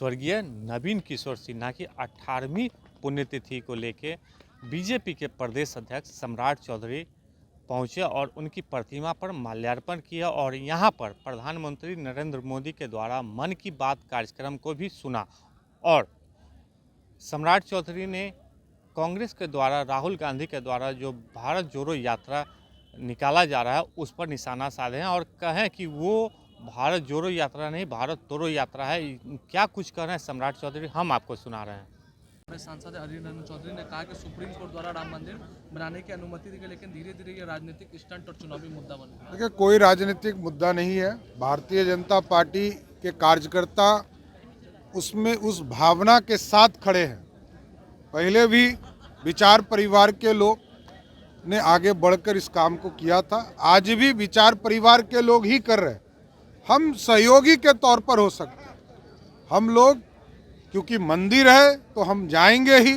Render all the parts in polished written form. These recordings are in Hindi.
स्वर्गीय नवीन किशोर सिन्हा की 18वीं पुण्यतिथि को लेकर बीजेपी के प्रदेश अध्यक्ष सम्राट चौधरी पहुंचे और उनकी प्रतिमा पर माल्यार्पण किया और यहां पर प्रधानमंत्री नरेंद्र मोदी के द्वारा मन की बात कार्यक्रम को भी सुना। और सम्राट चौधरी ने कांग्रेस के द्वारा राहुल गांधी के द्वारा जो भारत जोड़ो यात्रा निकाला जा रहा है उस पर निशाना साधे हैं और कहें कि वो भारत जोड़ो यात्रा नहीं भारत तोड़ो यात्रा है। क्या कुछ कह रहे हैं सम्राट चौधरी, हम आपको सुना रहे हैं। सांसद अधीर रंजन चौधरी ने कहा कि सुप्रीम कोर्ट द्वारा राम मंदिर बनाने की अनुमति दी गई, लेकिन धीरे धीरे ये राजनीतिक स्टंट और चुनावी मुद्दा बन गया। देखिए, कोई राजनीतिक मुद्दा नहीं है। भारतीय जनता पार्टी के कार्यकर्ता उसमें उस भावना के साथ खड़े हैं। पहले भी विचार परिवार के लोग ने आगे बढ़कर इस काम को किया था, आज भी विचार परिवार के लोग ही कर रहे हैं। हम सहयोगी के तौर पर हो सकते हैं। हम लोग क्योंकि मंदिर है तो हम जाएंगे ही,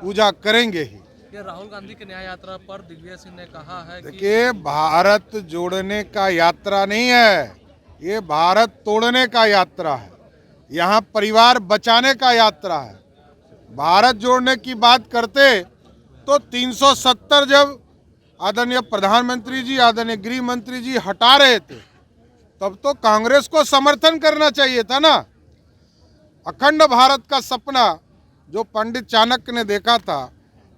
पूजा करेंगे ही। ये राहुल गांधी की न्याय यात्रा पर दिग्विजय सिंह ने कहा है कि देखिए, भारत जोड़ने का यात्रा नहीं है, ये भारत तोड़ने का यात्रा है। यहाँ परिवार बचाने का यात्रा है। भारत जोड़ने की बात करते तो 370 जब आदरणीय प्रधानमंत्री जी, आदरणीय गृह मंत्री जी हटा रहे थे तब तो कांग्रेस को समर्थन करना चाहिए था ना। अखंड भारत का सपना जो पंडित चाणक्य ने देखा था,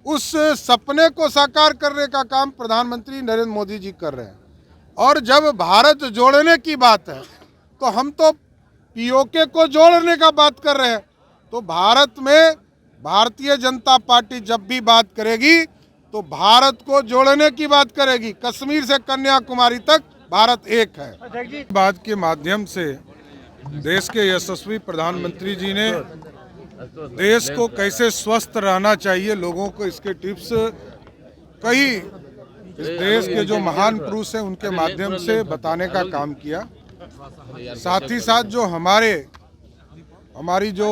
उस सपने को साकार करने का काम प्रधानमंत्री नरेंद्र मोदी जी कर रहे हैं। और जब भारत जोड़ने की बात है तो हम तो पीओके को जोड़ने का बात कर रहे हैं। तो भारत में भारतीय जनता पार्टी जब भी बात करेगी तो भारत को जोड़ने की बात करेगी। कश्मीर से कन्याकुमारी तक भारत एक है। बात के माध्यम से देश के यशस्वी प्रधानमंत्री जी ने देश को कैसे स्वस्थ रहना चाहिए, लोगों को इसके टिप्स कई इस देश के जो महान पुरुष हैं उनके माध्यम से बताने का काम किया। साथ ही साथ जो हमारी जो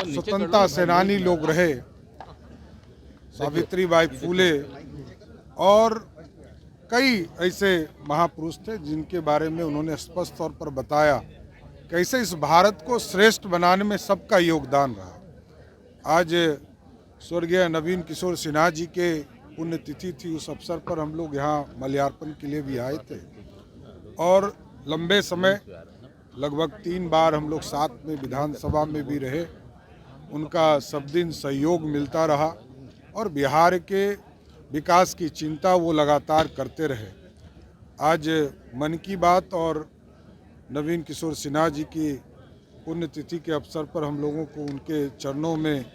स्वतंत्रता सेनानी लोग रहे, सावित्रीबाई फूले और कई ऐसे महापुरुष थे जिनके बारे में उन्होंने स्पष्ट तौर पर बताया कैसे इस भारत को श्रेष्ठ बनाने में सबका योगदान रहा। आज स्वर्गीय नवीन किशोर सिन्हा जी के पुण्यतिथि थी, उस अवसर पर हम लोग यहाँ माल्यार्पण के लिए भी आए थे और लंबे समय लगभग 3 बार हम लोग साथ में विधानसभा में भी रहे। उनका सब दिन सहयोग मिलता रहा और बिहार के विकास की चिंता वो लगातार करते रहे। आज मन की बात और नवीन किशोर सिन्हा जी की पुण्यतिथि के अवसर पर हम लोगों को उनके चरणों में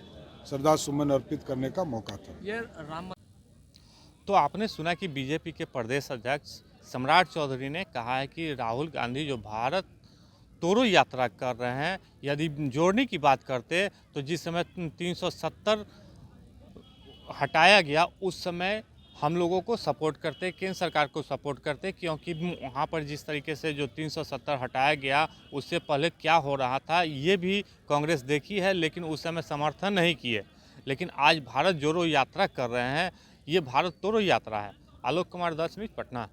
श्रद्धा सुमन अर्पित करने का मौका था। ये राम तो आपने सुना कि बीजेपी के प्रदेश अध्यक्ष सम्राट चौधरी ने कहा है कि राहुल गांधी जो भारत तोड़ो यात्रा कर रहे हैं, यदि जोड़ने की बात करते तो जिस समय 370 हटाया गया उस समय हम लोगों को सपोर्ट करते, केंद्र सरकार को सपोर्ट करते, क्योंकि वहाँ पर जिस तरीके से जो 370 हटाया गया उससे पहले क्या हो रहा था ये भी कांग्रेस देखी है, लेकिन उस समय समर्थन नहीं किए। लेकिन आज भारत जोड़ो यात्रा कर रहे हैं, ये भारत तोड़ो यात्रा है। आलोक कुमार 10 मिनट, पटना।